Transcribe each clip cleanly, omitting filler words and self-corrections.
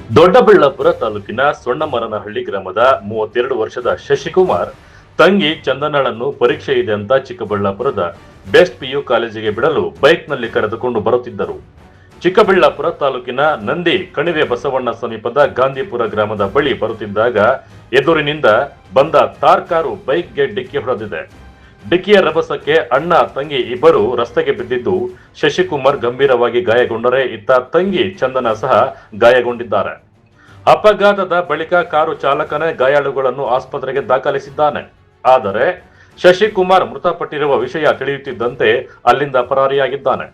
ದೊಡ್ಡಬಳ್ಳಾಪುರ ತಾಲೂಕಿನ ಸೊಣ್ಣಮರನಹಳ್ಳಿ ಗ್ರಾಮದ 32 ವರ್ಷದ ಶಶಿಕುಮಾರ್ ತಂಗಿ ಚಂದನಳನ್ನು ಪರೀಕ್ಷೆ ಇದೆ ಅಂತ ಚಿಕ್ಕಬಳ್ಳಾಪುರದ ಬೆಸ್ಟ್ ಪಿಯು ಕಾಲೇಜಿಗೆ ಬಿಡಲು ಬೈಕ್ನಲ್ಲಿ ಕರೆದುಕೊಂಡು ಬರುತ್ತಿದ್ದರು. ಚಿಕ್ಕಬಳ್ಳಾಪುರ ತಾಲೂಕಿನ ನಂದಿ ಕಣಿವೆ ಬಸವಣ್ಣ ಸಮೀಪದ ಗಾಂಧಿಪುರ ಗ್ರಾಮದ ಬಳಿ ಬರುತ್ತಿದ್ದಾಗ ಎದುರಿನಿಂದ ಬಂದ ತಾರ್ ಕಾರು ಬೈಕ್ಗೆ ಡಿಕ್ಕಿ ಹೊಡೆದಿದೆ. ಡಿಕ್ಕಿಯ ರಭಸಕ್ಕೆ ಅಣ್ಣ ತಂಗಿ ಇಬ್ಬರು ರಸ್ತೆಗೆ ಬಿದ್ದಿದ್ದು ಶಶಿಕುಮಾರ್ ಗಂಭೀರವಾಗಿ ಗಾಯಗೊಂಡರೆ ಇತ್ತ ತಂಗಿ ಚಂದನ ಸಹ ಗಾಯಗೊಂಡಿದ್ದಾರೆ. ಅಪಘಾತದ ಬಳಿಕ ಕಾರು ಚಾಲಕನೇ ಗಾಯಾಳುಗಳನ್ನು ಆಸ್ಪತ್ರೆಗೆ ದಾಖಲಿಸಿದ್ದಾನೆ. ಆದರೆ ಶಶಿಕುಮಾರ್ ಮೃತಪಟ್ಟಿರುವ ವಿಷಯ ತಿಳಿಯುತ್ತಿದ್ದಂತೆ ಅಲ್ಲಿಂದ ಪರಾರಿಯಾಗಿದ್ದಾನೆ.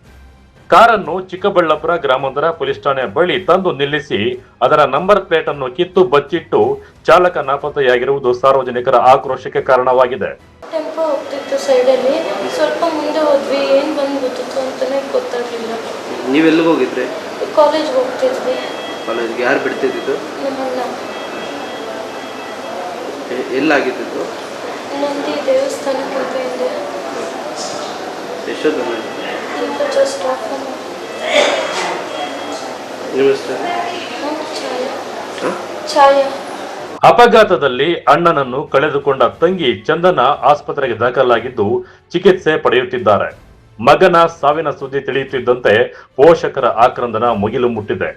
ಕಾರನ್ನು ಚಿಕ್ಕಬಳ್ಳಾಪುರ ಗ್ರಾಮಾಂತರ ಪೊಲೀಸ್ ಠಾಣೆ ಬಳಿ ತಂದು ನಿಲ್ಲಿಸಿ ಅದರ ನಂಬರ್ ಪ್ಲೇಟ್ ಅನ್ನು ಕಿತ್ತು ಬಚ್ಚಿಟ್ಟು ಚಾಲಕ ನಾಪತ್ತೆಯಾಗಿರುವುದು ಸಾರ್ವಜನಿಕರ ಆಕ್ರೋಶಕ್ಕೆ ಕಾರಣವಾಗಿದೆ. ಟೆಂಪೋ ಹೋಗ್ತಿತ್ತು ಸೈಡಲ್ಲಿ, ಸ್ವಲ್ಪ ಮುಂದೆ ಹೋದ್ವಿ, ಏನು ಬಂದು ಗೊತ್ತಿತ್ತು ಅಂತಾನೆ ಗೊತ್ತಾಗಲಿಲ್ಲ. ನೀವೆಲ್ಲಿಗೆ ಹೋಗಿದ್ರಿ? ಕಾಲೇಜ್ಗೆ ಹೋಗ್ತಿದ್ವಿ. ಕಾಲೇಜ್ಗೆ ಯಾರು ಬಿಡ್ತಿದ್ದು? ನಮ್ಮಣ್ಣ. ಎಲ್ಲಾಗಿದ್ದು? ನಂದಿ ದೇವಸ್ಥಾನಕ್ಕೆ ಹೋಗಿದ್ದೆ. ಎಷ್ಟೊತ್ತು? ಈಗ ಜಸ್ಟ್ ಆಫ್ ನಿಮ್ಮ ಹೆಸರು? ಛಾಯಾ. ಅಪಘಾತದಲ್ಲಿ ಅಣ್ಣನನ್ನು ಕಳೆದುಕೊಂಡ ತಂಗಿ ಚಂದನ ಆಸ್ಪತ್ರೆಗೆ ದಾಖಲಾಗಿದ್ದು ಚಿಕಿತ್ಸೆ ಪಡೆಯುತ್ತಿದ್ದಾರೆ. ಮಗನ ಸಾವಿನ ಸುದ್ದಿ ತಿಳಿಯುತ್ತಿದ್ದಂತೆ ಪೋಷಕರ ಆಕ್ರಂದನ ಮುಗಿಲು ಮುಟ್ಟಿದೆ.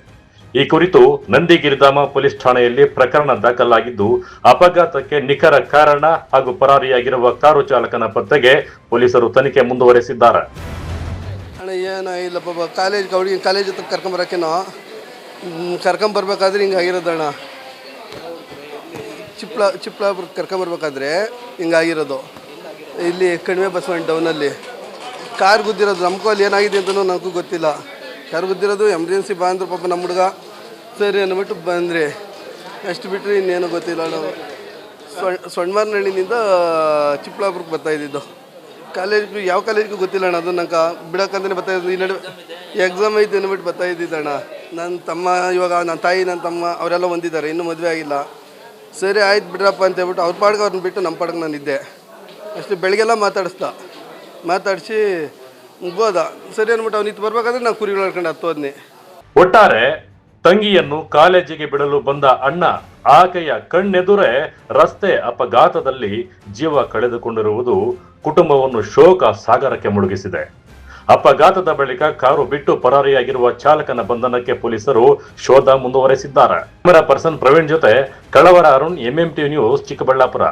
ಈ ಕುರಿತು ನಂದಿಗಿರಿಧಾಮ ಪೊಲೀಸ್ ಠಾಣೆಯಲ್ಲಿ ಪ್ರಕರಣ ದಾಖಲಾಗಿದ್ದು ಅಪಘಾತಕ್ಕೆ ನಿಖರ ಕಾರಣ ಹಾಗೂ ಪರಾರಿಯಾಗಿರುವ ಕಾರು ಚಾಲಕನ ಪತ್ತೆಗೆ ಪೊಲೀಸರು ತನಿಖೆ ಮುಂದುವರೆಸಿದ್ದಾರೆ. ಏನ ಇಲ್ಲಪ್ಪ, ಕಾಲೇಜ್ ಹತ್ರ ಕರ್ಕೊಂಬರ್ಬೇಕಾದ್ರೆ ಹಿಂಗಾಗಿರೋದಣ್ಣ. ಚಿಕ್ಕಬಳ್ಳಾಪುರ ಕರ್ಕೊಂಬರ್ಬೇಕಾದ್ರೆ ಹಿಂಗಾಗಿರೋದು. ಇಲ್ಲಿ ಕಣಿವೆ ಬಸವಣ್ಣ ಟೌನಲ್ಲಿ ಕಾರ್ ಗುದ್ದಿರೋದು. ನಮಗೂ ಅಲ್ಲಿ ಏನಾಗಿದೆ ಅಂತಲೂ ನನಗೂ ಗೊತ್ತಿಲ್ಲ. ಕಾರ್ ಗುದ್ದಿರೋದು, ಎಮರ್ಜೆನ್ಸಿ ಬಾ ಅಂದ್ರು ಪಾಪ ನಮ್ಮ ಹುಡುಗ. ಸರಿ ಅಂದ್ಬಿಟ್ಟು ಬಂದ್ರಿ, ಅಷ್ಟು ಬಿಟ್ಟರೆ ಇನ್ನೇನು ಗೊತ್ತಿಲ್ಲ. ನಾವು ಸೊಣ್ಣಮರನಹಳ್ಳಿನಿಂದ ಚಿಕ್ಕಬಳ್ಳಾಪುರಕ್ಕೆ ಬರ್ತಾಯಿದ್ದು. ಕಾಲೇಜ್ಗೂ ಯಾವ ಕಾಲೇಜ್ಗೂ ಗೊತ್ತಿಲ್ಲ ಅಣ್ಣ. ಅದು ನಂಗೆ ಬಿಡೋಕ್ಕಂತಲೇ ಬರ್ತಾಯಿದ್ದು. ಈ ನಡುವೆ ಎಕ್ಸಾಮ್ ಐತೆ ಅಂದ್ಬಿಟ್ಟು ಬರ್ತಾಯಿದ್ದಿದ್ದಣ್ಣ. ನನ್ನ ತಮ್ಮ, ಇವಾಗ ನನ್ನ ತಾಯಿ, ನನ್ನ ತಮ್ಮ ಅವರೆಲ್ಲ ಹೊಂದಿದ್ದಾರೆ, ಇನ್ನೂ ಮದುವೆ ಆಗಿಲ್ಲ. ಸರಿ ಆಯ್ತು ಬಿಡ್ರಪ್ಪ ಅಂತ ಹೇಳ್ಬಿಟ್ಟು ಅವ್ರ ಪಾಡ್ಗೆ ಅವ್ರನ್ನ ಬಿಟ್ಟು ನಮ್ಮ ಪಾಡ್ಗೆ ನಾನಿದ್ದೆ. ಅಷ್ಟು ಬೆಳಗ್ಗೆಲ್ಲ ಮಾತಾಡಿಸಿ ಹೋದ. ಸರಿ ಅಂದ್ಬಿಟ್ಟು ಅವ್ನು ಇತ್ತು ಬರ್ಬೇಕಾದ್ರೆ ನಾನು ಕುರಿಗಳು ಹಡ್ಕೊಂಡು ಹತ್ತೋದ್ನಿ. ಒಟ್ಟಾರೆ ತಂಗಿಯನ್ನು ಕಾಲೇಜಿಗೆ ಬಿಡಲು ಬಂದ ಅಣ್ಣ ಆಕೆಯ ಕಣ್ಣೆದುರೇ ರಸ್ತೆ ಅಪಘಾತದಲ್ಲಿ ಜೀವ ಕಳೆದುಕೊಂಡಿರುವುದು ಕುಟುಂಬವನ್ನು ಶೋಕ ಸಾಗರಕ್ಕೆ ಮುಳುಗಿಸಿದೆ. ಅಪಘಾತದ ಬಳಿಕ ಕಾರು ಬಿಟ್ಟು ಪರಾರಿಯಾಗಿರುವ ಚಾಲಕನ ಬಂಧನಕ್ಕೆ ಪೊಲೀಸರು ಶೋಧ ಮುಂದುವರೆಸಿದ್ದಾರೆ. ಕ್ಯಾಮರಾ ಪರ್ಸನ್ ಪ್ರವೀಣ್ ಜೊತೆ ಕಳವರ ಅರುಣ್, MMT ನ್ಯೂಸ್, ಚಿಕ್ಕಬಳ್ಳಾಪುರ.